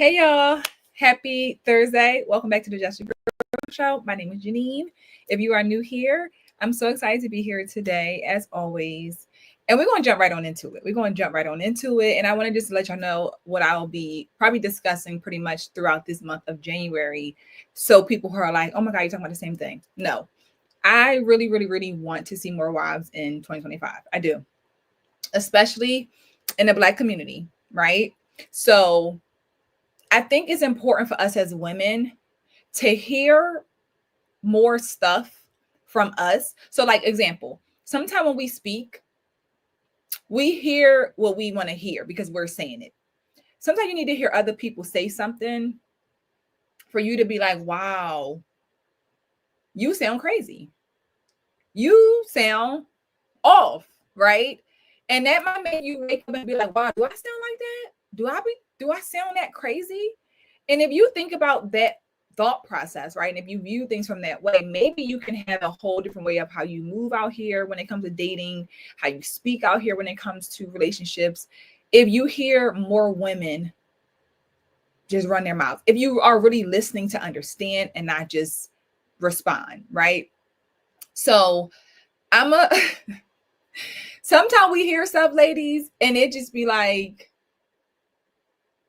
Hey y'all, happy Thursday. Welcome back to the Just Your Girl Show. My name is Janine. If you are new here, I'm so excited to be here today, as always. And we're going to jump right on into it. And I want to just let y'all know what I'll be probably discussing pretty much throughout this month of January. So people who are like, oh my God, you're talking about the same thing. No, I really, really, really want to see more wives in 2025. I do, especially in the Black community, right? So I think it's important for us as women to hear more stuff from us. So, like, example, sometimes when we speak, we hear what we want to hear because we're saying it. Sometimes you need to hear other people say something for you to be like, wow, you sound crazy. You sound off, right? And that might make you wake up and be like, wow, do I sound like that? Do I sound that crazy? And if you think about that thought process, right? And if you view things from that way, maybe you can have a whole different way of how you move out here when it comes to dating, how you speak out here when it comes to relationships. If you hear more women just run their mouth, if you are really listening to understand and not just respond, right? So sometimes we hear stuff, ladies, and it just be like,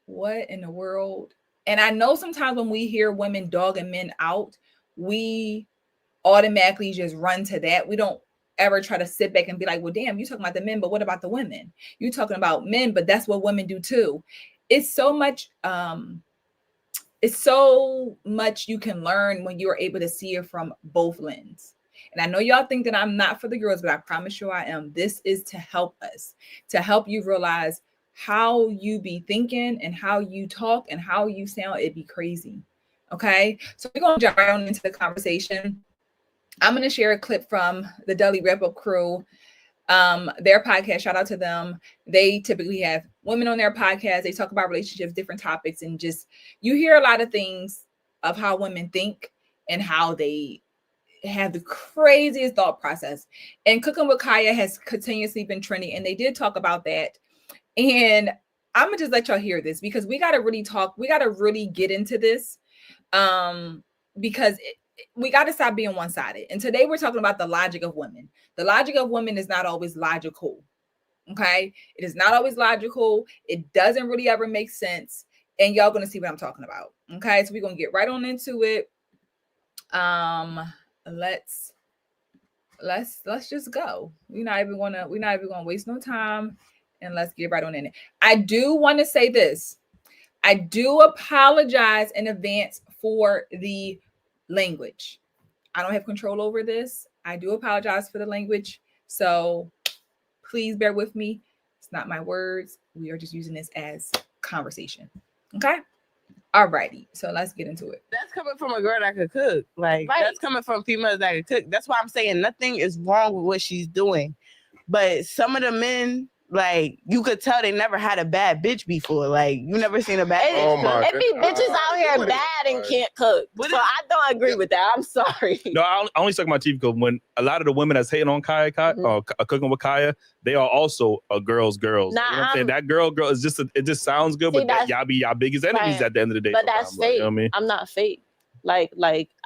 what in the world? And I know sometimes when we hear women dogging men out, we automatically just run to that. We don't ever try to sit back and be like, well, damn, you talking about the men, but what about the women? You talking about men, but that's what women do too. It's so much you can learn when you're able to see it from both lenses. And I know y'all think that I'm not for the girls, but I promise you I am. This is to help us, to help you realize how you be thinking and how you talk and how you sound. It'd be crazy. Okay. So we're going to jump right on into the conversation. I'm going to share a clip from the Deli Wrap Up crew. Their podcast, shout out to them. They typically have women on their podcast. They talk about relationships, different topics, and just you hear a lot of things of how women think and how they have the craziest thought process. And Cooking with Kaya has continuously been trending, and they did talk about that. And I'm gonna just let y'all hear this because we gotta really get into this. Because we got to stop being one-sided. And today we're talking about the logic of women. The logic of women is not always logical. Okay. It is not always logical. It doesn't really ever make sense. And y'all going to see what I'm talking about. Okay. So we're going to get right on into it. Let's just go. We're not even going to waste no time, and let's get right on in it. I do want to say this. I do apologize in advance for the language. I don't have control over this. I do apologize for the language. So please bear with me. It's not my words. We are just using this as conversation. Okay? All righty. So let's get into it. That's coming from a girl that could cook. Like, right. That's coming from females that could cook. That's why I'm saying nothing is wrong with what she's doing. But some of the men, like, you could tell they never had a bad bitch before. Like, you never seen a bad bitch. It be bitches out here bad and can't cook. So I don't agree with that. I'm sorry. No, I only suck my teeth because when a lot of the women that's hating on Kaya, Cooking with Kaya, they are also a girls. Nah, you know what I'm saying? That girl is just, it just sounds good, but y'all be y'all biggest enemies at the end of the day. But that's fake. You know what I mean? I'm not fake. Like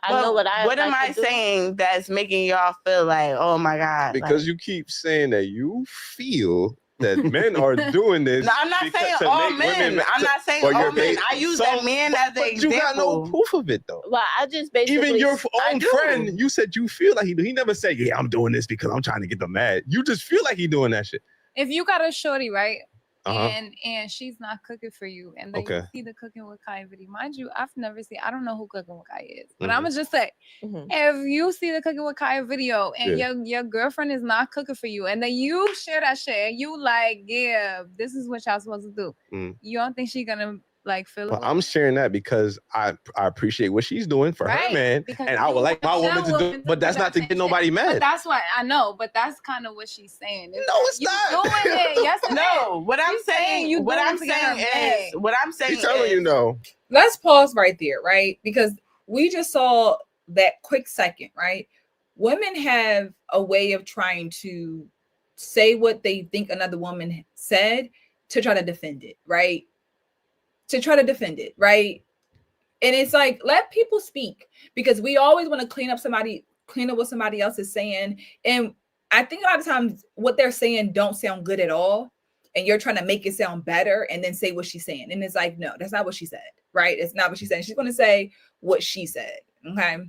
I know what I. What am I saying that's making y'all feel like, oh my God? Because you keep saying that you feel that men are doing this. No, I'm not saying all men. I'm not saying all men. I use that man as an example. You got no proof of it though. Well, I just basically even your own friend, you said you feel like he do. He never said, "Yeah, I'm doing this because I'm trying to get them mad." You just feel like he doing that shit. If you got a shorty, right? And she's not cooking for you, and then you see the Cooking with Kaya video. Mind you, I don't know who Cooking with Kaya is, but I'm gonna just say, if you see the Cooking with Kaya video and your girlfriend is not cooking for you, and then you share that shit, and you like, yeah, this is what y'all supposed to do. You don't think she gonna like feel it? Well, I'm sharing that because I appreciate what she's doing for her man, and I would like my woman to do, but that's not to get nobody mad. But that's what I know, but that's kind of what she's saying. No, it's not. Doing it. Yes, no. What I'm saying She's telling you no. Let's pause right there, right? Because we just saw that quick second, right? Women have a way of trying to say what they think another woman said to try to defend it, right? to try to defend it, right? And it's like, let people speak, because we always want to clean up what somebody else is saying. And I think a lot of times what they're saying don't sound good at all. And you're trying to make it sound better and then say what she's saying. And it's like, no, that's not what she said, right? It's not what she said. She's going to say what she said, okay?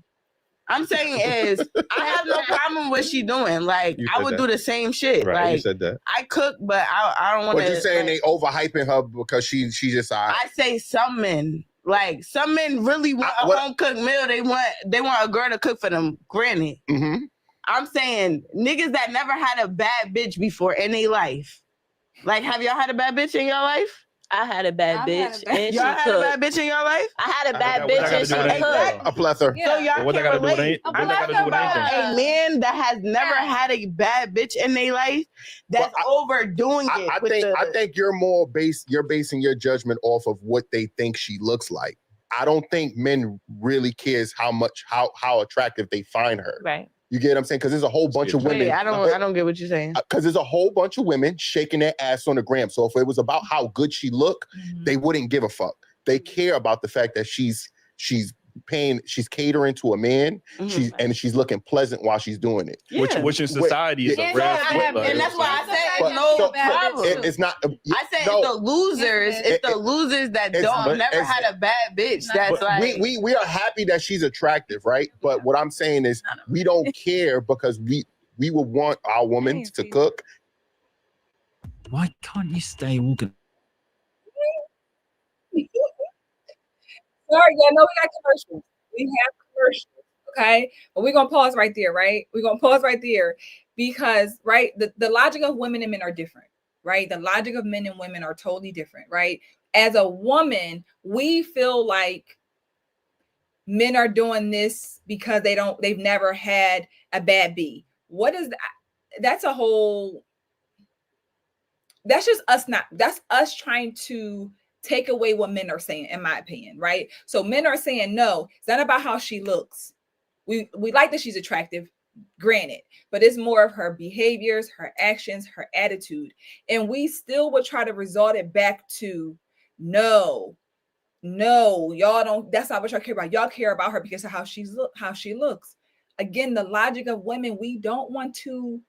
I'm saying is, I have no problem with what she doing. Like, I would do the same shit. Right, like, you said that. I cook, but I don't want to. But you're saying they overhyping her because she just. I say some men. Like, some men really want a home cooked meal. They want a girl to cook for them. Granted, I'm saying niggas that never had a bad bitch before in their life. Like, have y'all had a bad bitch in your life? I had a bad bitch. And y'all had a bad bitch in your life? I had a bad bitch and she cooked. A plethora. So y'all what can't relate. What that got to do with anything? A man that has never had a bad bitch in their life that's overdoing it. I think you're more you're basing your judgment off of what they think she looks like. I don't think men really cares how attractive they find her. Right. You get what I'm saying? Because there's a whole bunch of women. Wait, I don't get what you're saying. Because there's a whole bunch of women shaking their ass on the gram. So if it was about how good she looked, they wouldn't give a fuck. They care about the fact that she's catering to a man, she's looking pleasant while she's doing it. Yeah. Which in society is a rare and that's why I said no problem. It's not. I said it's the losers. It's the losers that never had a bad bitch. That's like we are happy that she's attractive, right? But what I'm saying is we don't care because we would want our woman to cook. Why can't you stay walking? Sorry, yeah, no, we got commercials. We have commercials, okay? But we're going to pause right there, right? We're going to pause right there because, right, the logic of women and men are different, right? The logic of men and women are totally different, right? As a woman, we feel like men are doing this because they've never had a bad B. What is that? That's us trying to take away what men are saying, in my opinion, right? So men are saying, no, it's not about how she looks. We like that she's attractive, granted, but it's more of her behaviors, her actions, her attitude. And we still would try to resort it back to, no, y'all don't, that's not what y'all care about. Y'all care about her because of how she looks. Again, the logic of women, we don't want to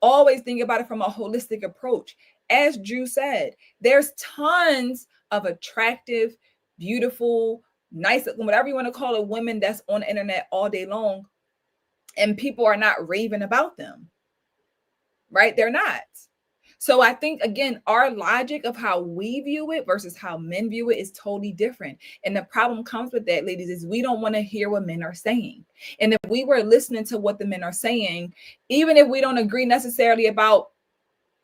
always think about it from a holistic approach. As Drew said, there's tons of attractive, beautiful, nice, whatever you want to call it, women that's on the internet all day long, and people are not raving about them, right? They're not. So I think, again, our logic of how we view it versus how men view it is totally different. And the problem comes with that, ladies, is we don't want to hear what men are saying. And if we were listening to what the men are saying, even if we don't agree necessarily about,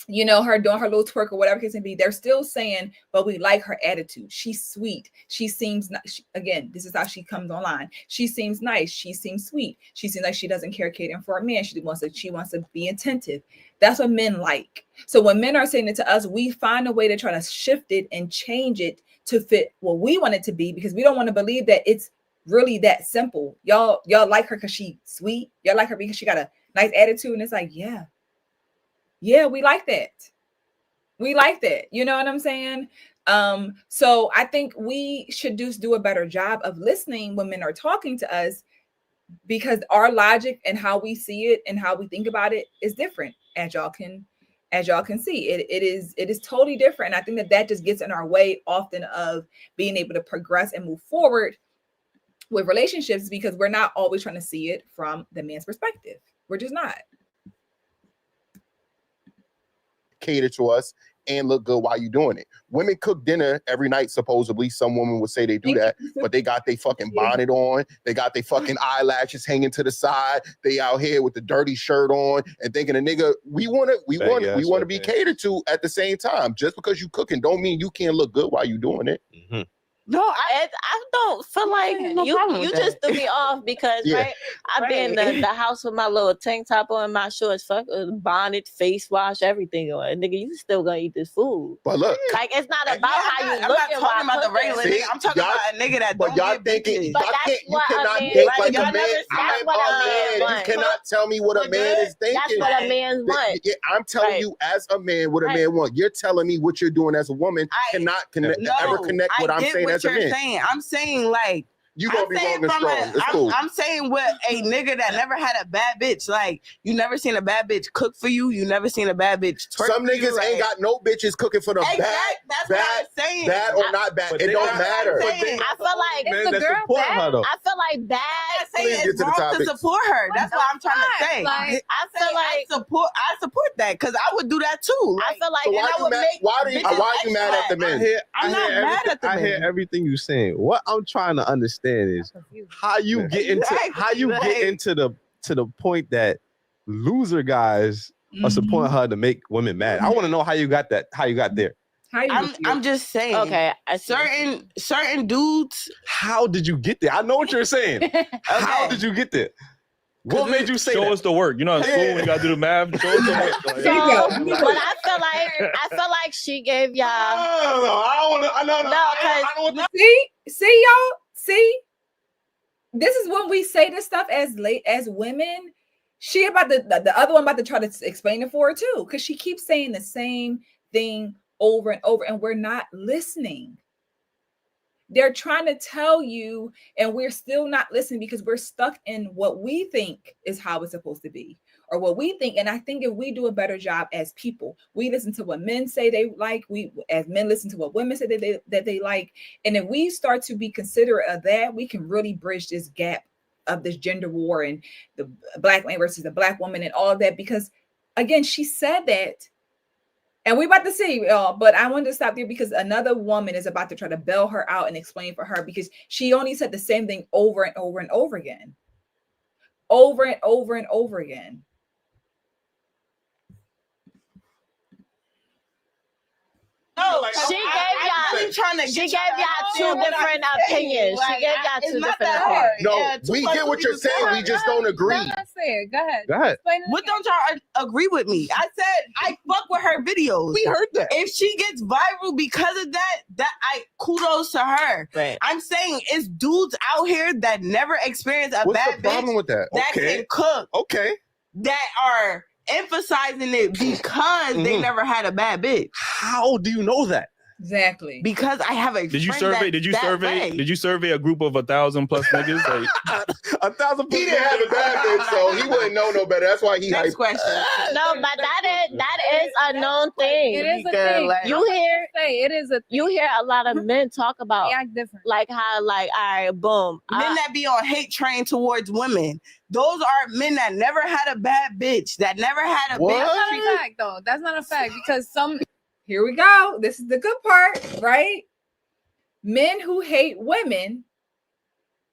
her doing her little twerk or whatever it can be, they're still saying, but we like her attitude. She's sweet. She seems again, this is how she comes online. She seems nice. She seems sweet. She seems like she doesn't care catering for a man. She wants to be attentive. That's what men like. So when men are saying it to us, we find a way to try to shift it and change it to fit what we want it to be, because we don't want to believe that it's really that simple. Y'all like her because she's sweet. Y'all like her because she got a nice attitude. And it's like, yeah, we like that. We like that. You know what I'm saying? So I think we should just do a better job of listening when men are talking to us, because our logic and how we see it and how we think about it is different, as y'all can see. It is totally different. And I think that just gets in our way often of being able to progress and move forward with relationships, because we're not always trying to see it from the man's perspective. We're just not. Cater to us and look good while you're doing it. Women cook dinner every night, supposedly. Some women would say they do that, but they got their fucking bonnet on. They got their fucking eyelashes hanging to the side. They out here with the dirty shirt on and thinking a nigga, we want to be catered to at the same time. Just because you cooking don't mean you can't look good while you doing it. No, I don't feel like you just threw me off because right, I be in the house with my little tank top on, my shorts, bonnet, face wash, everything on. Nigga, you still gonna eat this food? But look, like it's not about how you look. I'm not talking about the regular nigga. I'm talking about a nigga that don't y'all get thinking. But You cannot think like a man. That's what a man wants. You cannot tell me what a man is thinking. That's what a man wants. I'm telling you, as a man, what a man wants. You're telling me what you're doing as a woman cannot ever connect what I'm saying as a man. I'm saying like. You gonna be wrong and strong. It's cool. I'm saying what a nigga that never had a bad bitch. Like, you never seen a bad bitch cook for you. You never seen a bad bitch twerk. Some niggas ain't got no bitches cooking for them. That's what I'm saying. Bad or not bad, it don't matter. I feel like it's the girl bad. I feel like bad. It's wrong to support her. That's what I'm trying to say. Like, I feel like I support that because I would do that too. I feel like why are you mad at the men? I'm not mad at the men. I hear everything you're saying. What I'm trying to understand is how you get into the point that loser guys are supporting her to make women mad. I want to know how you got that. How you got there. I'm just saying. Okay, certain dudes. How did you get there? I know what you're saying. How did you get there? What made you say show that? us the work? You know, in school when you gotta do the math. Show us the work. But I feel like she gave y'all. I don't know. See y'all. See, this is when we say this stuff as women. She about the other one about to try to explain it for her too, because she keeps saying the same thing over and over, and we're not listening. They're trying to tell you, and we're still not listening because we're stuck in what we think is how it's supposed to be, or what we think. And I think if we do a better job as people, we listen to what men say they like. We, as men, listen to what women say that they like. And if we start to be considerate of that, we can really bridge this gap of this gender war and the black man versus the black woman and all of that. Because again, she said that. And we about to see, but I wanted to stop there because another woman is about to try to bail her out and explain for her because she only said the same thing over and over and over again. Over and over and over again. No, she gave y'all two different opinions. She gave y'all two different opinions. No, we get what you're saying. We just don't agree. Go ahead. What don't y'all agree with me? I said I fuck with her videos. We heard that. If she gets viral because of that I kudos to her. Right. I'm saying it's dudes out here that never experienced a What's bad the problem bitch with that? that can cook. Okay. That are emphasizing it because they never had a bad bitch. How do you know that? Exactly. Because I have a Did you survey a group of 1,000 plus niggas? Like, 1,000. He didn't have a bad bitch, so he wouldn't know no better. That's why he Next hyped. question. No, but that is a known thing. It is a thing. You hear a lot of men talk about different. Like how like all right, boom. Men that be on hate train towards women. Those are men that never had a bad bitch. That never had a bitch. That's not a fact though. That's not a fact because some. Here we go. This is the good part, right? Men who hate women.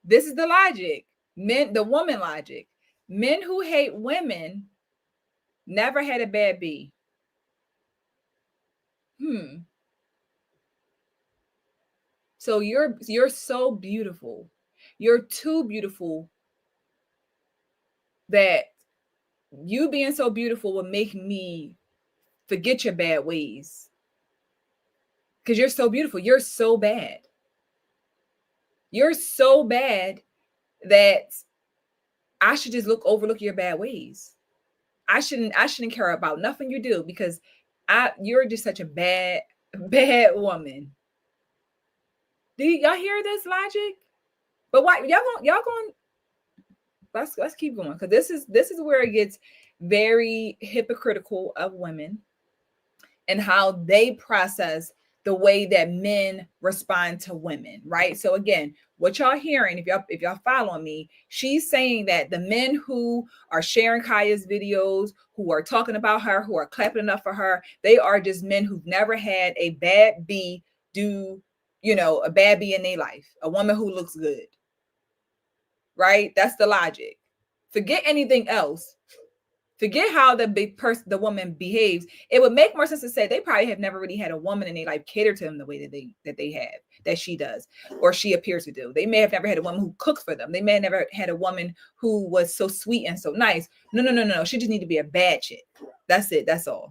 This is the logic. The woman logic. Men who hate women never had a bad B. So you're so beautiful. You're too beautiful that you being so beautiful would make me forget your bad ways. Because you're so beautiful. You're so bad. You're so bad that I should just overlook your bad ways. I shouldn't care about nothing you do because you're just such a bad woman. Do y'all hear this logic? But why y'all going let's keep going because this is where it gets very hypocritical of women and how they process the way that men respond to women, right? So again, what y'all hearing, if y'all following me, she's saying that the men who are sharing Kaya's videos, who are talking about her, who are clapping up for her, they are just men who've never had a bad B a bad B in their life, a woman who looks good, right? That's the logic. Forget anything else. Forget how the woman behaves. It would make more sense to say they probably have never really had a woman in their life cater to them the way that she does, or she appears to do. They may have never had a woman who cooked for them. They may have never had a woman who was so sweet and so nice. No. She just need to be a bad chick. That's it. That's all.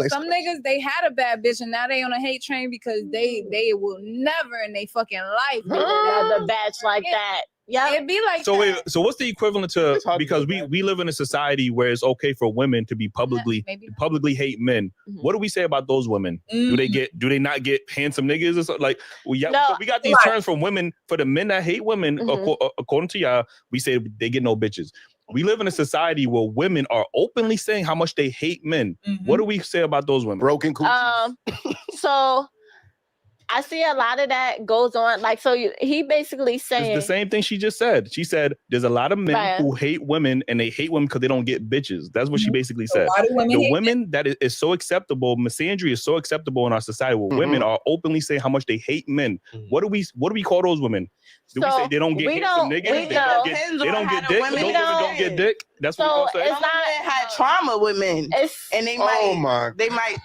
Some niggas, they had a bad bitch and now they on a hate train because they will never in their fucking life be another batch like that. Yeah, it'd be like so. That. Wait, so what's the equivalent to? Because we live in a society where it's okay for women to be publicly hate men. Mm-hmm. What do we say about those women? Mm-hmm. Do they not get handsome niggas or something? Like we got these terms from women for the men that hate women. Mm-hmm. According to y'all, we say they get no bitches. We live in a society where women are openly saying how much they hate men. Mm-hmm. What do we say about those women? Broken coochies. So I see a lot of that goes on. Like, so he basically saying it's the same thing she just said. She said there's a lot of men who hate women, and they hate women because they don't get bitches. That's what she basically said. The women that is so acceptable, misandry is so acceptable in our society where women are openly saying how much they hate men. Mm-hmm. What do we call those women? Do we say they don't get handsome niggas? They don't get dick. Those women don't get dick. That's what we're gonna say. Some women had trauma with men, and they might.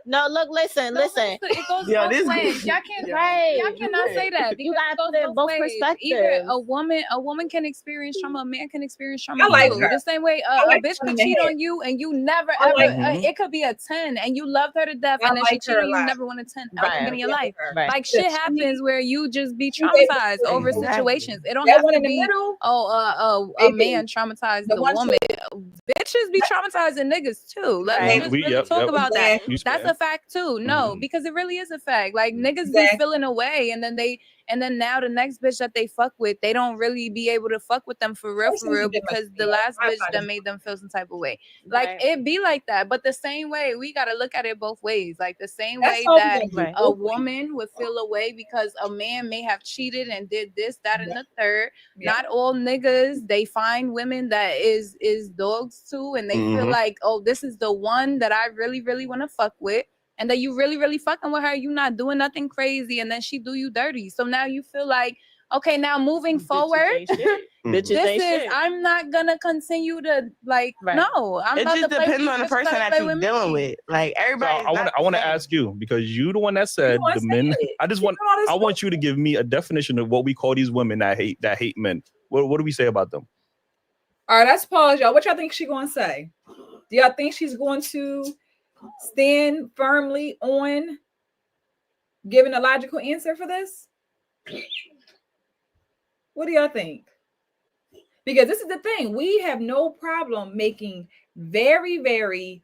No, look, listen. It goes both ways. Y'all cannot say that. You gotta put it in both perspectives. Either a woman can experience trauma, a man can experience trauma. The same way a bitch could cheat on you and you never ever. It could be a 10 and you loved her to death, and then she cheated, you never want a 10 ever again in your life. Like shit happens where you just be traumatized over situations. It don't have to be a man traumatized the woman. Bitches be traumatizing niggas too. Let's just talk about that. That's a fact too. No, because it really is a fact. Like niggas be feeling away, and then now the next bitch that they fuck with, they don't really be able to fuck with them for real because the last bitch that made them feel some type of way. Like it be like that. But the same way, we gotta look at it both ways. Like the same way that a woman would feel away because a man may have cheated and did this, that, and the third. Not all niggas, they find women that is dogs too, and they feel like, oh, this is the one that I really, really want to fuck with. And that you really, really fucking with her, you not doing nothing crazy, and then she do you dirty. So now you feel like, okay, now moving forward, I'm not gonna continue to no. It just depends on the person that you're dealing with. Like everybody. So I want to ask you, because you the one that said the men. I want you to give me a definition of what we call these women that hate men. What do we say about them? All right, let's pause, y'all. What y'all think she's going to say? Do y'all think she's going to stand firmly on giving a logical answer for this? What do y'all think? Because this is the thing. We have no problem making very, very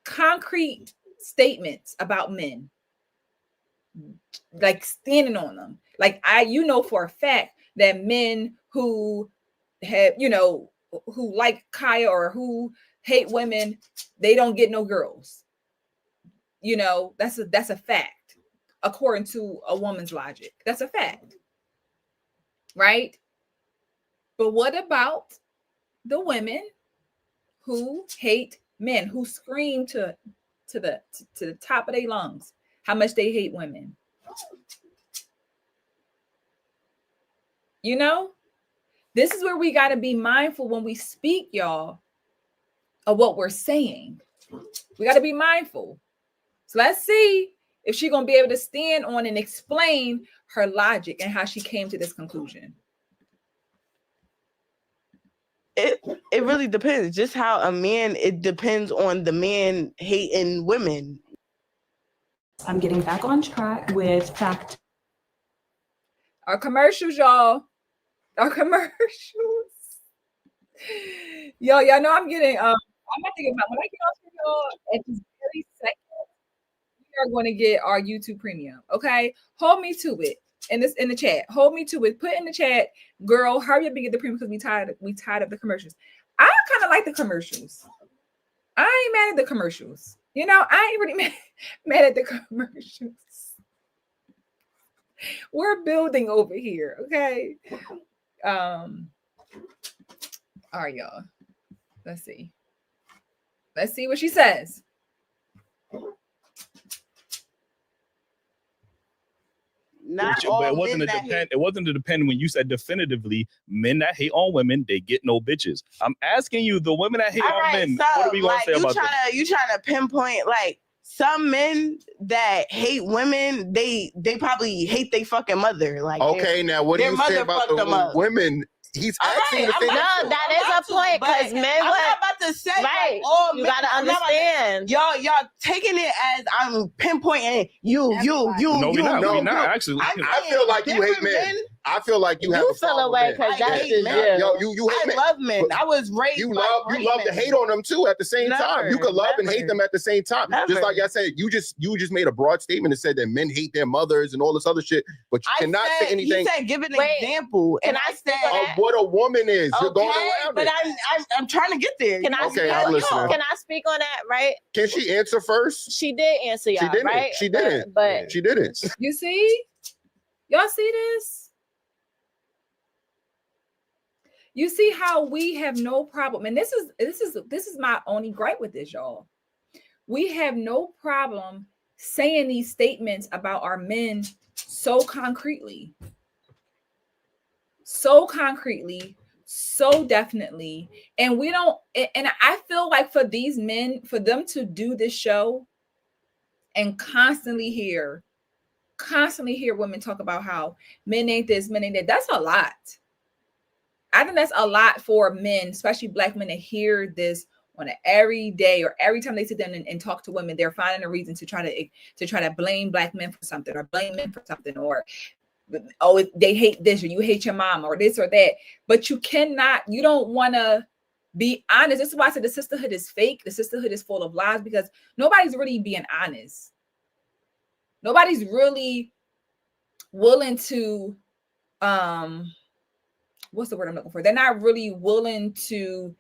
concrete statements about men. Like standing on them. Like for a fact that men who have, who like Kaya or who hate women, they don't get no girls. That's a fact according to a woman's logic. That's a fact, right? But what about the women who hate men, who scream to the top of their lungs how much they hate women? This is where we got to be mindful when we speak, y'all, of what we're saying. We got to be mindful. So let's see if she's going to be able to stand on and explain her logic and how she came to this conclusion. It really depends. Just how it depends on the man hating women. I'm getting back on track with fact. Our commercials, y'all. Our commercials. Y'all know I'm getting I'm not thinking about when I get off here, y'all, at this very second, we are going to get our YouTube premium. Okay. Hold me to it in the chat. Hold me to it. Put in the chat, girl, hurry up and get the premium because we tired of the commercials. I kind of like the commercials. I ain't mad at the commercials. I ain't really mad at the commercials. We're building over here, okay? All right, y'all. Let's see what she says. Not But all it wasn't men a that depend. hate. It wasn't a depend when you said definitively men that hate on women, they get no bitches. I'm asking you, the women that hate All on right, men, so, what are we gonna say about that? You trying to pinpoint like some men that hate women, they probably hate their fucking mother. Like, okay, now what do you say about the women? He's asking the same. No, that is a point because men. I'm not about to say right. Like, all you men, gotta understand. Y'all taking it as I'm pinpointing you. No, we're not. We're not actually. I feel like you hate men. I feel like you have a feel away because that's just men. Yo, you hate men. I love men. I was raised. You love to hate on them too at the same time. You could love and hate them at the same time. Just like I said, you just made a broad statement that said that men hate their mothers and all this other shit, but you cannot say anything. He said, give an example, and I said of what a woman is. You're going around but it. I'm trying to get there. Can I I'm listening. Can I speak on that? Right? Can she answer first? She did answer y'all. She didn't. Right? She didn't. But she didn't. You see? Y'all see this? You see how we have no problem, and this is my only gripe with this, y'all. We have no problem saying these statements about our men so concretely, so definitely, and we don't. And I feel like for these men, for them to do this show and constantly hear women talk about how men ain't this, men ain't that. That's a lot. I think that's a lot for men, especially Black men, to hear this on an every day or every time they sit down and talk to women. They're finding a reason to try to blame Black men for something, or blame men for something, or oh, they hate this, or you hate your mom, or this or that. But you don't want to be honest. This is why I said the sisterhood is fake. The sisterhood is full of lies, because nobody's really being honest. Nobody's really willing to what's the word I'm looking for? They're not really willing to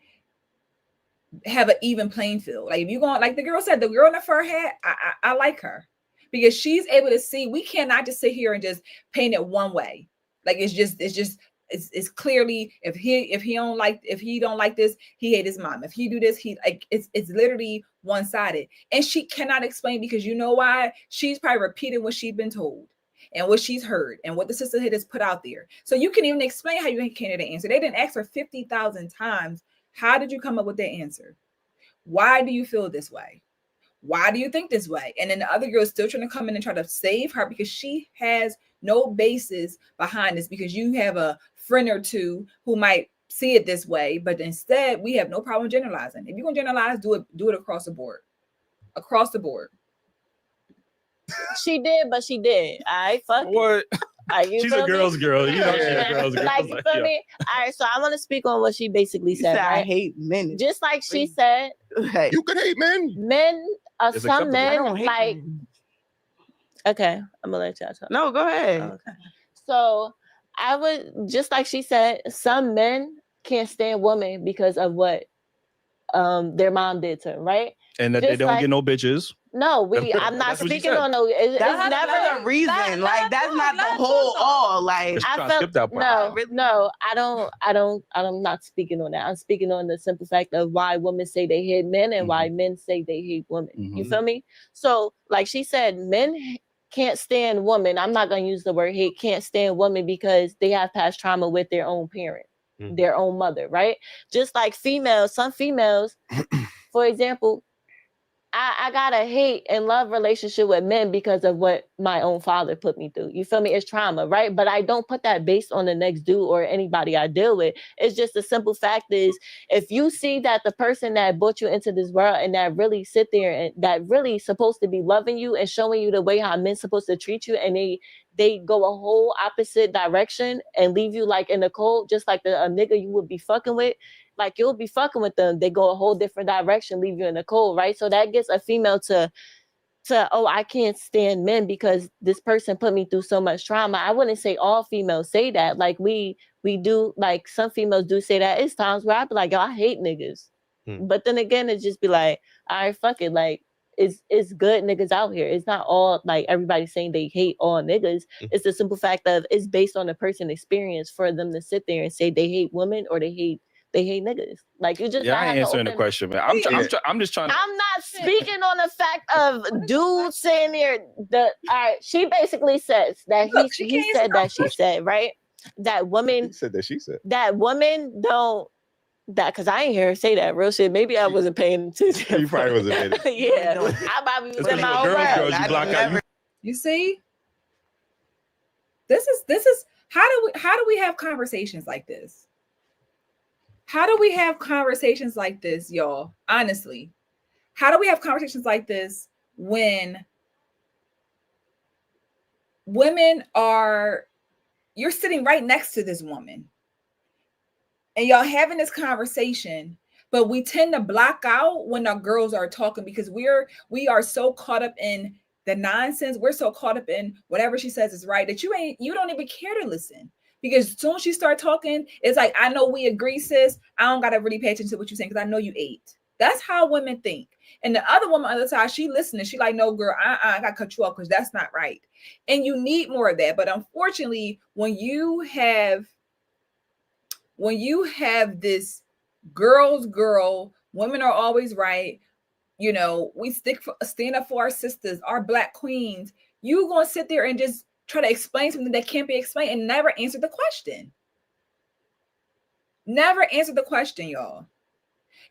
have an even playing field. Like if you go, like the girl said, the girl in the fur hat, I like her because she's able to see. We cannot just sit here and just paint it one way. Like it's clearly if he don't like this, he hate his mom. If he do this, he like it's literally one-sided. And she cannot explain, because you know why? She's probably repeated what she's been told and what she's heard and what the sisterhood has put out there. So you can even explain how you came to the answer. They didn't ask her 50,000 times. How did you come up with that answer? Why do you feel this way? Why do you think this way? And then the other girl is still trying to come in and try to save her because she has no basis behind this, because you have a friend or two who might see it this way, but instead we have no problem generalizing. If you're going to generalize, do it across the board. Across the board. She did, but she did. I fuck what? She's a girl's girl. You know, she's a girl's girl. Like, you feel me? All right, so I want to speak on what she basically said. Right? I hate men. Just like she said, you can hate men. Men, some men, like. Men. Okay, I'm gonna let y'all talk. No, go ahead. Okay. So I would, just like she said, some men can't stand women because of what their mom did to them, right? And that just they don't get no bitches. No, I'm not speaking on no. It's never a reason. That's not the whole all. Like I felt no. I'm not speaking on that. I'm speaking on the simple fact of why women say they hate men and why men say they hate women. You feel me? So, like she said, men can't stand women. I'm not gonna use the word hate. Can't stand women because they have past trauma with their own parent, their own mother, right? Just like females, some females, for example. I got a hate and love relationship with men because of what my own father put me through. You feel me? It's trauma, right? But I don't put that based on the next dude or anybody I deal with. It's just the simple fact is, if you see that the person that brought you into this world and that really sit there and that really supposed to be loving you and showing you the way how men's supposed to treat you, and they go a whole opposite direction and leave you like in the cold, just like a nigga you would be fucking with. Like you'll be fucking with them. They go a whole different direction, leave you in the cold, right? So that gets a female to oh, I can't stand men because this person put me through so much trauma. I wouldn't say all females say that. Like we do, like some females do say that. It's times where I be like, yo, I hate niggas. But then again, it just be like, all right, fuck it. Like it's good niggas out here. It's not all like everybody saying they hate all niggas. It's the simple fact of it's based on the person experience for them to sit there and say they hate women or they hate they hate niggas. Like, you just I ain't answering the question, man. I'm just trying to. I'm not speaking on the fact of dudes saying there. All right, she basically says that he said that she said, right, that women. He said that she said that women don't. That because I ain't hear her say that real shit. Maybe I wasn't paying attention. You probably wasn't paying attention. Yeah, I might be in my own girls, you block out. You see, this is how do we have conversations like this? How do we have conversations like this, y'all? Honestly, how do we have conversations like this when women are? You're sitting right next to this woman, and y'all having this conversation, but we tend to block out when our girls are talking because we are so caught up in the nonsense. We're so caught up in whatever she says is right that you don't even care to listen. Because as soon as she start talking, it's like, I know we agree, sis. I don't gotta really pay attention to what you're saying because I know you ate. That's how women think. And the other woman on the other side, she listening. She like, no, girl, I gotta cut you off because that's not right. And you need more of that. But unfortunately, when you have this girl, women are always right. You know, we stand up for our sisters, our Black queens. You gonna sit there and just try to explain something that can't be explained and never answer the question. Never answer the question, y'all.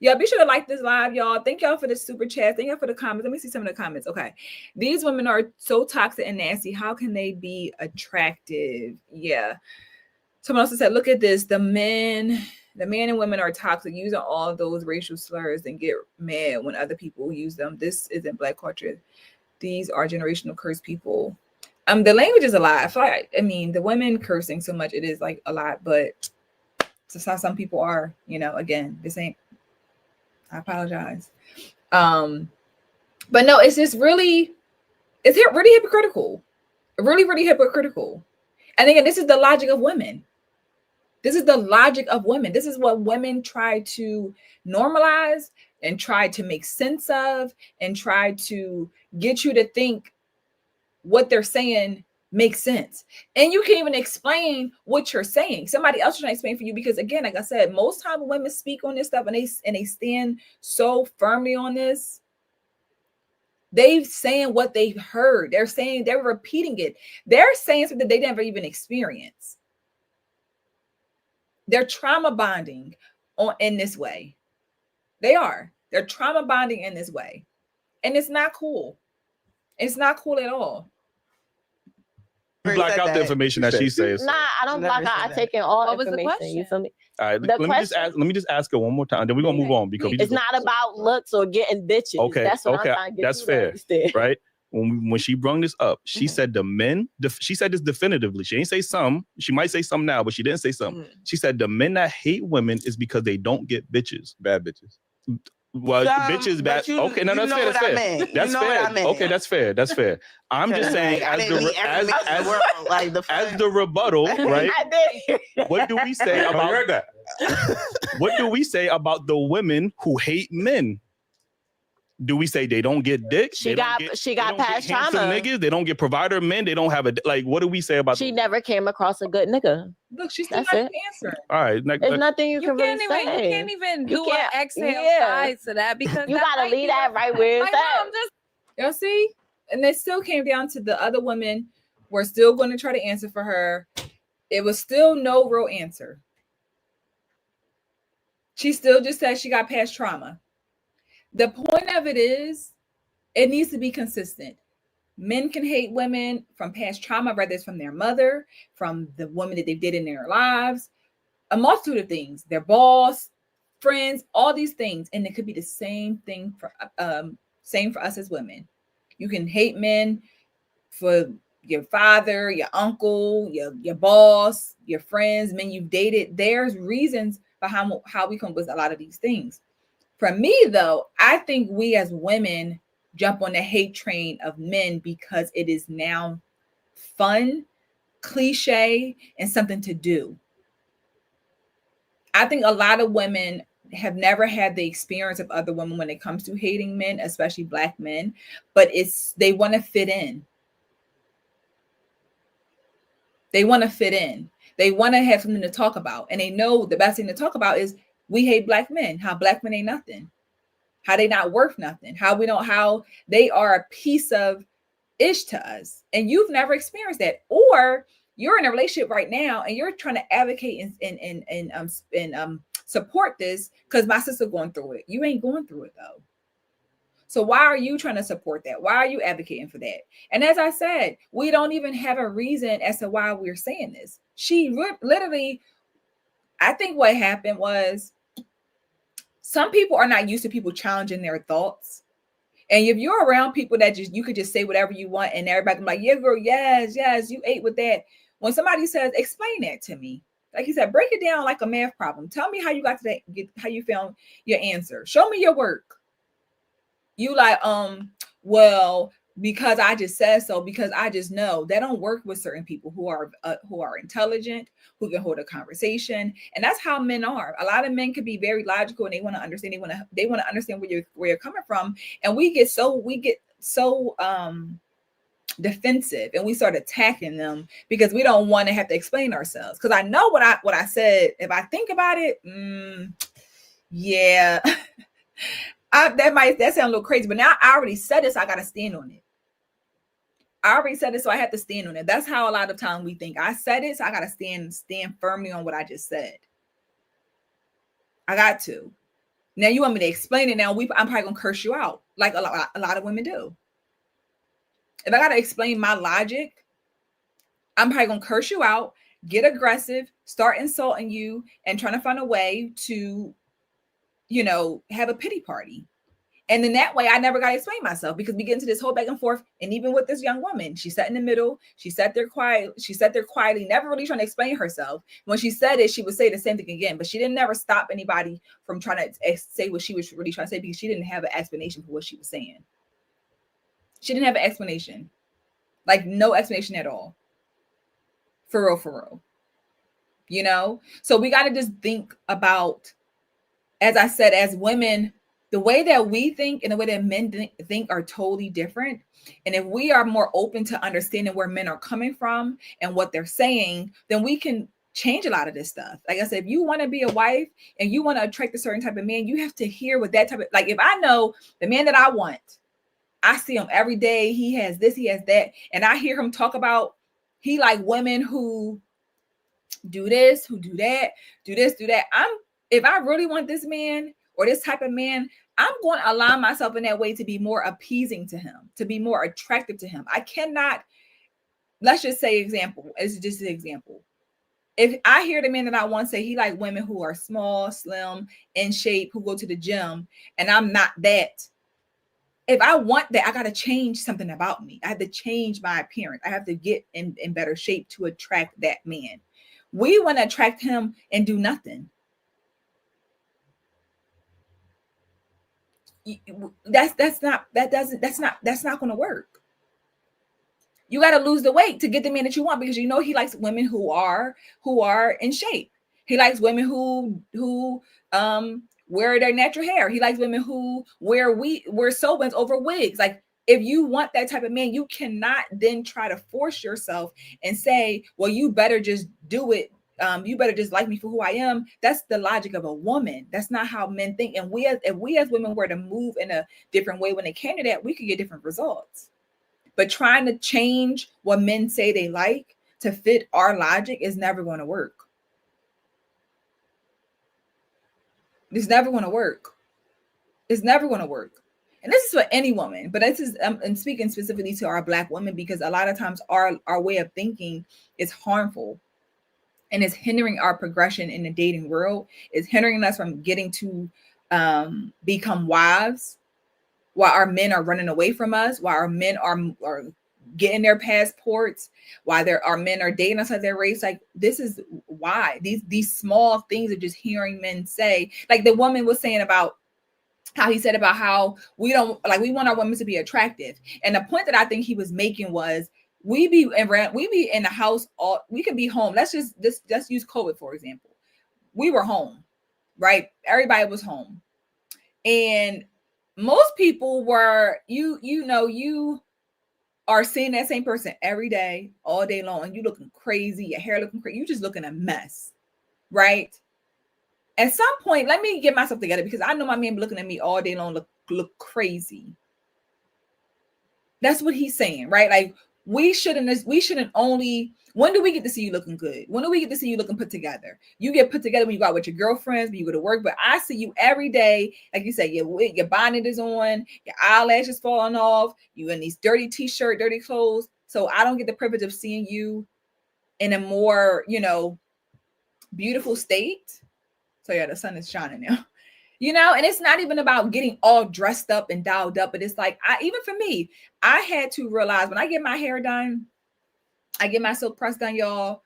Y'all be sure to like this live, y'all. Thank y'all for the super chat. Thank y'all for the comments. Let me see some of the comments. Okay. These women are so toxic and nasty. How can they be attractive? Yeah. Someone else said, look at this. The men and women are toxic, using all those racial slurs and get mad when other people use them. This isn't Black culture. These are generational cursed people. The language is a lot. I mean, the women cursing so much, it is like a lot, but it's how some people are, you know, again, this ain't, I apologize. But no, it's just really hypocritical. Really, really hypocritical. And again, this is the logic of women. This is the logic of women. This is what women try to normalize and try to make sense of and try to get you to think what they're saying makes sense. And you can't even explain what you're saying. Somebody else is trying to explain for you because, again, like I said, most times when women speak on this stuff and they stand so firmly on this, they're saying what they've heard. They're repeating it. They're saying something they never even experienced. They're trauma bonding in this way. They're trauma bonding in this way. And it's not cool. It's not cool at all. You block out the information that she says. Nah, I don't block out. I take in all information. You feel me? All right, let me just ask her one more time. Then we're gonna move on because it's not about looks or getting bitches. Okay, that's what I'm trying to get. That's fair, right? When she brung this up, she said the men. She said this definitively. She ain't say some. She might say some now, but she didn't say some. She said the men that hate women is because they don't get bitches, bad bitches. Well, bitches bad. Okay, no, that's fair. That's fair. That's fair. Okay, that's fair. That's fair. I'm just saying, as the rebuttal, right? What do we say about what do we say about the women who hate men? Do we say they don't get dick? She got past trauma. Niggas, they don't get provider men. They don't have what do we say about? She never came across a good nigga. Look, she's still not answering. All right, there's nothing you can really say. You can't even do an exhale side to that because you gotta leave that right where it's at. Y'all see, and they still came down to the other women were still going to try to answer for her. It was still no real answer. She still just said she got past trauma. The point of it is, it needs to be consistent. Men can hate women from past trauma, whether it's from their mother, from the woman that they did in their lives, a multitude of things, their boss, friends, all these things. And it could be the same thing for us as women. You can hate men for your father, your uncle, your boss, your friends, men you've dated. There's reasons behind how we come with a lot of these things. For me, though, I think we as women jump on the hate train of men because it is now fun, cliche, and something to do. I think a lot of women have never had the experience of other women when it comes to hating men, especially Black men, but they want to fit in. They want to fit in. They want to have something to talk about. And they know the best thing to talk about is we hate black men, how black men ain't nothing, how they not worth nothing, how they are a piece of ish to us. And you've never experienced that. Or you're in a relationship right now and you're trying to advocate and support this because my sister going through it. You ain't going through it though. So why are you trying to support that? Why are you advocating for that? And as I said, we don't even have a reason as to why we're saying this. She literally, I think what happened was some people are not used to people challenging their thoughts. And if you're around people that you could just say whatever you want and everybody's like, yeah, girl, yes, you ate with that. When somebody says, explain that to me. Like he said, break it down like a math problem. Tell me how you got to that, how you found your answer. Show me your work. You like, well, because I just said so, because I just know. That don't work with certain people who are intelligent, who can hold a conversation. And that's how men are. A lot of men can be very logical and they want to understand, they want to understand where you're coming from. And we get so defensive and we start attacking them because we don't want to have to explain ourselves. Because I know what I said. If I think about it, yeah. That sounds a little crazy, but now I already said this. So I got to stand on it. I already said it, so I have to stand on it. That's how a lot of times we think. I said it, so I got to stand firmly on what I just said. I got to. Now you want me to explain it. Now I'm probably gonna curse you out, like a lot of women do. If I got to explain my logic, I'm probably gonna curse you out, get aggressive, start insulting you, and trying to find a way to, have a pity party. And then that way I never got to explain myself because we get into this whole back and forth. And even with this young woman, she sat in the middle. She sat there quietly, never really trying to explain herself. When she said it, she would say the same thing again, but she didn't never stop anybody from trying to say what she was really trying to say because she didn't have an explanation for what she was saying. She didn't have an explanation, like no explanation at all. For real. So we got to just think about, as I said, as women, the way that we think and the way that men think are totally different. And if we are more open to understanding where men are coming from and what they're saying, then we can change a lot of this stuff. Like I said, if you want to be a wife and you want to attract a certain type of man, you have to hear what that type of, like if I know the man that I want, I see him every day, he has this, he has that, and I hear him talk about he like women who do this, who do that, do this, do that. If I really want this man or this type of man, I'm going to align myself in that way to be more appeasing to him, to be more attractive to him. I cannot, let's just say example, it's just an example. If I hear the man that I want say he like women who are small, slim, in shape, who go to the gym, and I'm not that. If I want that, I got to change something about me. I have to change my appearance. I have to get in better shape to attract that man. We want to attract him and do nothing. That's not going to work. You got to lose the weight to get the man that you want because he likes women who are in shape. He likes women who wear their natural hair. He likes women who wear sew-ins over wigs. Like if you want that type of man, you cannot then try to force yourself and say, well, you better just do it. You better just like me for who I am. That's the logic of a woman. That's not how men think. And if we as women were to move in a different way when it came to that, we could get different results. But trying to change what men say they like to fit our logic is never going to work. It's never going to work. It's never going to work. And this is for any woman, but this is I'm speaking specifically to our Black women because a lot of times our way of thinking is harmful. And it's hindering our progression in the dating world. It's hindering us from getting to become wives while our men are running away from us, while our men are getting their passports, while our men are dating outside their race. Like this is why these small things are just hearing men say, like the woman was saying about how he said about how we want our women to be attractive. And the point that I think he was making was, we be in the house, we could be home. Let's use COVID, for example. We were home, right? Everybody was home. And most people were, you are seeing that same person every day, all day long, and you looking crazy, your hair looking crazy, you just looking a mess, right? At some point, let me get myself together because I know my man looking at me all day long look crazy. That's what he's saying, right? Like we shouldn't only, when do we get to see you looking good? When do we get to see you looking put together? You get put together when you go out with your girlfriends, when you go to work, but I see you every day. Like you said, your bonnet is on, your eyelashes falling off, you in these dirty t-shirt, dirty clothes. So I don't get the privilege of seeing you in a more, beautiful state. So yeah, the sun is shining now. And it's not even about getting all dressed up and dialed up, but it's like, even for me, I had to realize when I get my hair done, I get my silk press done, y'all.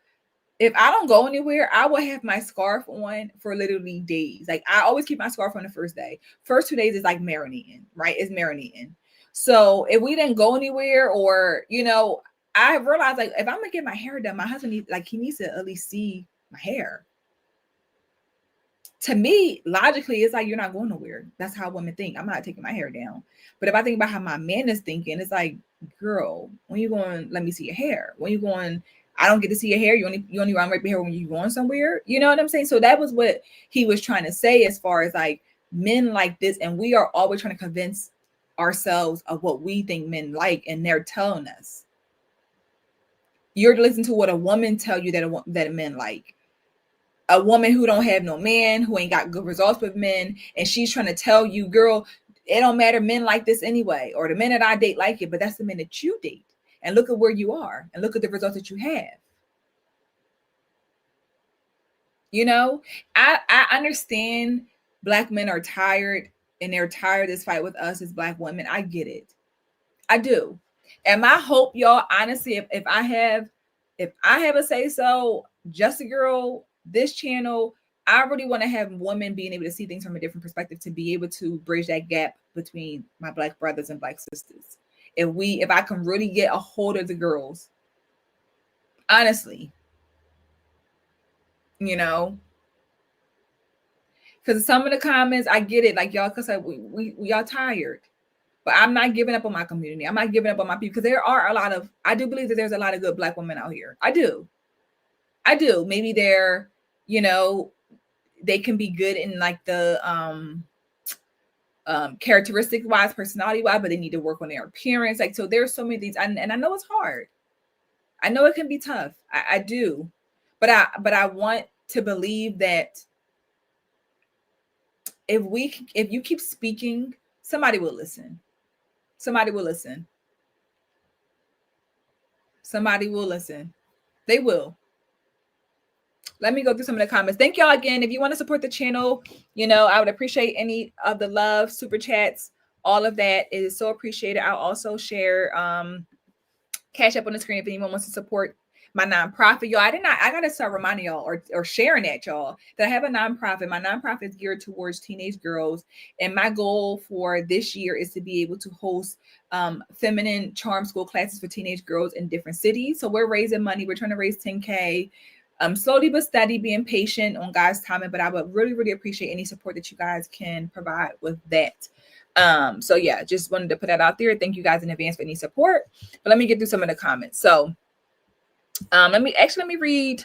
If I don't go anywhere, I will have my scarf on for literally days. Like I always keep my scarf on the first day. First 2 days is like marinating, right? It's marinating. So if we didn't go anywhere or, I realized like if I'm gonna get my hair done, my husband needs to at least see my hair. To me, logically, it's like you're not going nowhere. That's how women think. I'm not taking my hair down. But if I think about how my man is thinking, it's like, girl, when you going, let me see your hair. When you going, I don't get to see your hair. You only run right here when you're going somewhere. You know what I'm saying? So that was what he was trying to say as far as like men like this. And we are always trying to convince ourselves of what we think men like. And they're telling us. You're listening to what a woman tell you that men like. A woman who don't have no man, who ain't got good results with men, and she's trying to tell you, girl, it don't matter, men like this anyway, or the men that I date like it, but that's the men that you date. And look at where you are, and look at the results that you have. I understand Black men are tired, and they're tired of this fight with us as Black women. I get it. I do. And my hope, y'all, honestly, if I have a say so, Just a Girl, this channel, I really want to have women being able to see things from a different perspective to be able to bridge that gap between my Black brothers and Black sisters. If I can really get a hold of the girls, honestly, because some of the comments, I get it, like y'all, because we are tired. But I'm not giving up on my community. I'm not giving up on my people because I do believe that there's a lot of good Black women out here. I do. Maybe they're, they can be good in like the characteristic wise, personality wise, but they need to work on their appearance. Like, so there's so many things. And I know it's hard. I know it can be tough. I do. But I want to believe that if you keep speaking, somebody will listen. Somebody will listen. Somebody will listen. They will. Let me go through some of the comments. Thank y'all again. If you want to support the channel, I would appreciate any of the love, super chats, all of that. It is so appreciated. I'll also share Cash App on the screen if anyone wants to support my nonprofit. Y'all, I gotta start reminding y'all or sharing that, y'all, that I have a nonprofit. My nonprofit is geared towards teenage girls. And my goal for this year is to be able to host feminine charm school classes for teenage girls in different cities. So we're raising money. We're trying to raise 10K. Slowly but steady, being patient on God's timing, but I would really, really appreciate any support that you guys can provide with that. So yeah, just wanted to put that out there. Thank you guys in advance for any support. But let me get through some of the comments. So let me read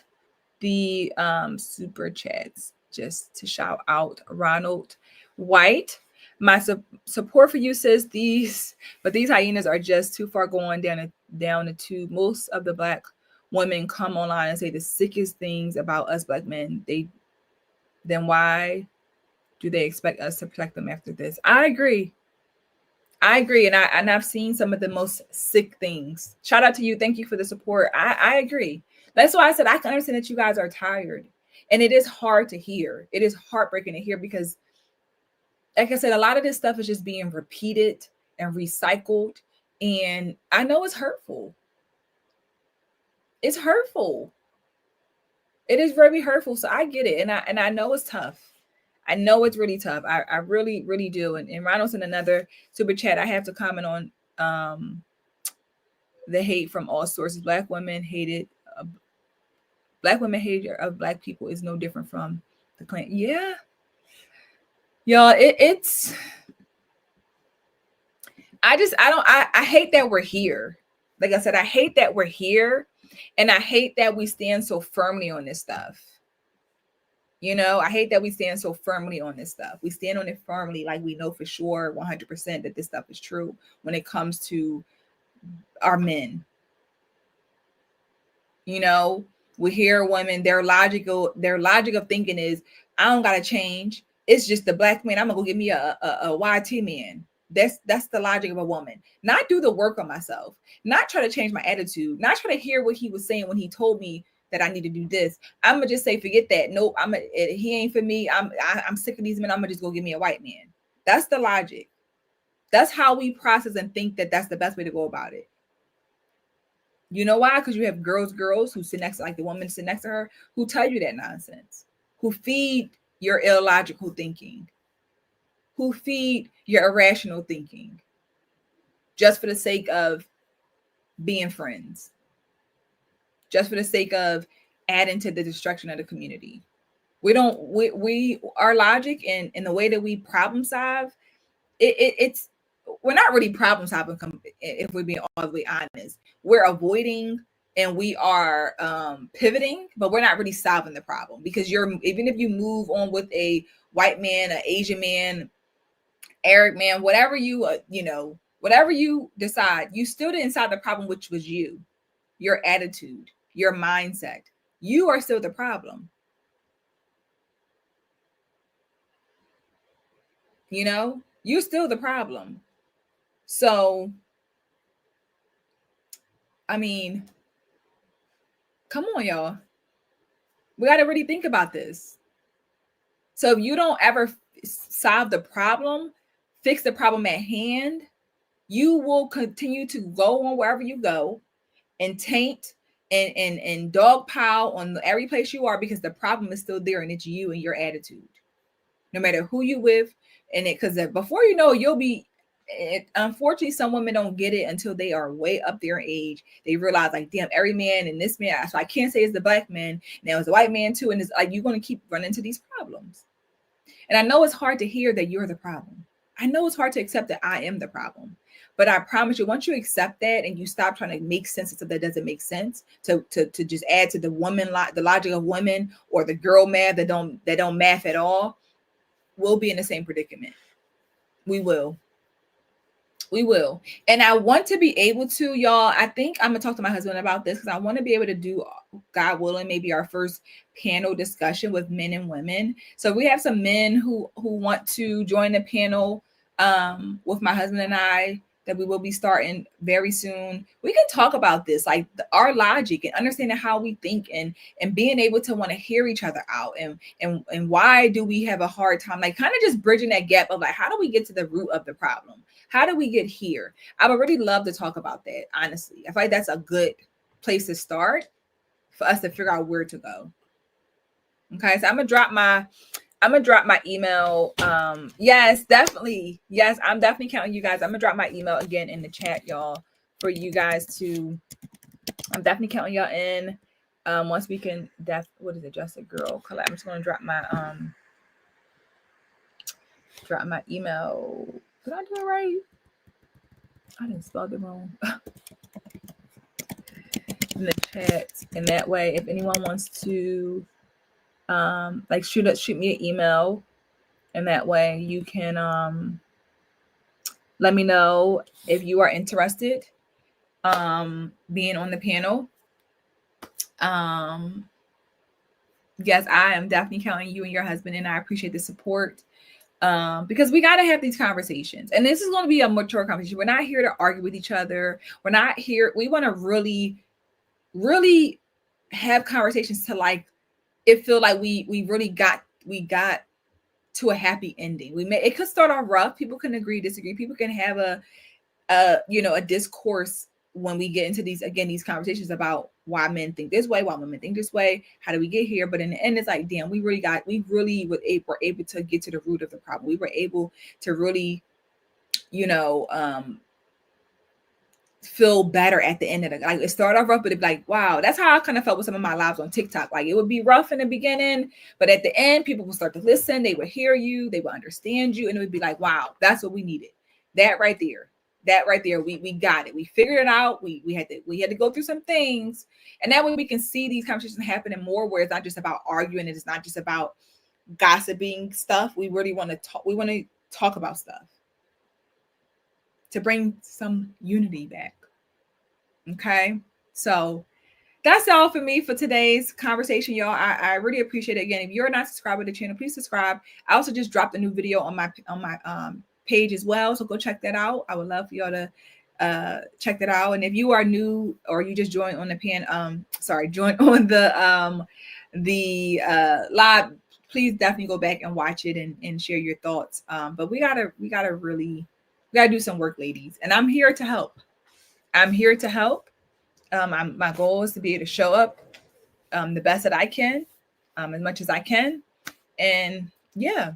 the super chats just to shout out Ronald White. My support for you says these hyenas are just too far going down the tube. Most of the Black women come online and say the sickest things about us Black men. Then why do they expect us to protect them after this? I agree. And I've seen some of the most sick things. Shout out to you. Thank you for the support. I agree. That's why I said I can understand that you guys are tired. And it is hard to hear. It is heartbreaking to hear because, like I said, a lot of this stuff is just being repeated and recycled. And I know it's hurtful. It's hurtful. It is very hurtful. So I get it. And I know it's tough. I know it's really tough. I really, really do. And Ronald's in another super chat. I have to comment on the hate from all sources. Black women hated of Black people is no different from the Klan. Yeah. Y'all, it's I hate that we're here. Like I said, I hate that we're here. And I hate that we stand so firmly on this stuff. You know, I hate that we stand so firmly on this stuff. We stand on it firmly, like we know for sure 100% that this stuff is true when it comes to our men. You know, we hear women, their logic of thinking is, I don't gotta change. It's just the black man. I'm gonna go get me a YT man. That's the logic of a woman. Not do the work on myself, not try to change my attitude, not try to hear what he was saying when he told me that I need to do this. I'm gonna just say, forget that. Nope, he ain't for me. I'm sick of these men. I'm gonna just go get me a white man. That's the logic. That's how we process and think that that's the best way to go about it. You know why? Because you have girls who sit next to, like the woman sit next to her, who tell you that nonsense, who feed your illogical thinking, who feed your irrational thinking, just for the sake of being friends, just for the sake of adding to the destruction of the community. We our logic and the way that we problem solve, it's we're not really problem solving if we're being all the way honest. We're avoiding and we are pivoting, but we're not really solving the problem, because even if you move on with a white man, an Asian man, Arab man, whatever you whatever you decide, you still didn't solve the problem, which was you, your attitude, your mindset. You are still the problem. You know, you're still the problem. So, I mean, come on, y'all. We got to really think about this. So if you don't ever solve the problem, fix the problem at hand, you will continue to go on wherever you go and taint and dogpile on every place you are, because the problem is still there, and it's you and your attitude. No matter who you with, and it, because before you know, you'll be. Unfortunately, some women don't get it until they are way up their age. They realize, like, damn, every man and this man. So I can't say it's the black man. Now it's the white man too, and it's like you're going to keep running into these problems. And I know it's hard to hear that you're the problem. I know it's hard to accept that I am the problem. But I promise you, once you accept that and you stop trying to make sense of stuff that doesn't make sense, to just add to the the logic of women, or the girl math that don't math at all, we'll be in the same predicament. We will. And I want to be able to, y'all, I think I'm gonna talk to my husband about this, because I want to be able to do, God willing, maybe our first panel discussion with men and women. So we have some men who want to join the panel with my husband and I, that we will be starting very soon. We can talk about this, like our logic and understanding how we think, and being able to want to hear each other out, and why do we have a hard time, like kind of just bridging that gap of like, how do we get to the root of the problem? How do we get here? I would really love to talk about that, honestly. I feel like that's a good place to start for us to figure out where to go. Okay, so I'm gonna drop my email. Yes, definitely. Yes, I'm definitely counting you guys. I'm gonna drop my email again in the chat, y'all, for you guys to. I'm definitely counting y'all in. Once we can, what is it? Just a girl collab. I'm just gonna drop my email. Did I do it right? I didn't spell it wrong. In the chat, and that way, if anyone wants to, like shoot me an email, and that way you can let me know if you are interested being on the panel. Yes, I am definitely counting you and your husband, and I appreciate the support. Because we got to have these conversations, and this is going to be a mature conversation. We're not here to argue with each other. We're not here. We want to really, really have conversations to like it feel like we really got to a happy ending. It could start off rough. People can agree, disagree. People can have a discourse when we get into these conversations about why men think this way, why women think this way, how do we get here? But in the end, it's like, damn, we really were able to get to the root of the problem. We were able to really, feel better at the end of like it started off rough, but it'd be like, wow, that's how I kind of felt with some of my lives on TikTok. Like it would be rough in the beginning, but at the end, people would start to listen, they would hear you, they would understand you, and it would be like, wow, that's what we needed. That right there. that right there, we got it. We figured it out. We had to go through some things, and that way we can see these conversations happening more, where it's not just about arguing, and it's not just about gossiping stuff. We really want to talk. We want to talk about stuff to bring some unity back. Okay, so that's all for me for today's conversation, y'all. I really appreciate it. Again, if you're not subscribed to the channel, please subscribe. I also just dropped a new video on my page as well, so go check that out. I would love for y'all to check that out. And if you are new or you just joined on the join on the live, please definitely go back and watch it and share your thoughts. But we gotta do some work, ladies, and I'm here to help. My goal is to be able to show up the best that I can, as much as I can. And yeah,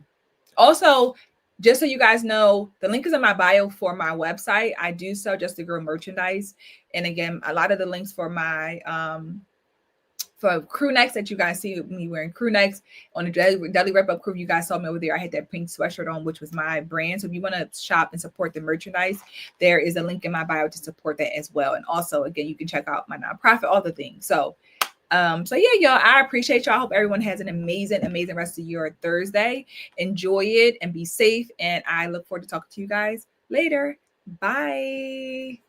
also, just so you guys know, the link is in my bio for my website. I do sell Just a Girl merchandise. And again, a lot of the links for my for crew necks that you guys see me wearing crew necks on the Daily Wrap Up crew. You guys saw me over there. I had that pink sweatshirt on, which was my brand. So if you want to shop and support the merchandise, there is a link in my bio to support that as well. And also, again, you can check out my nonprofit, all the things. So yeah, y'all, I appreciate y'all. I hope everyone has an amazing rest of your Thursday. Enjoy it and be safe. And I look forward to talking to you guys later. Bye.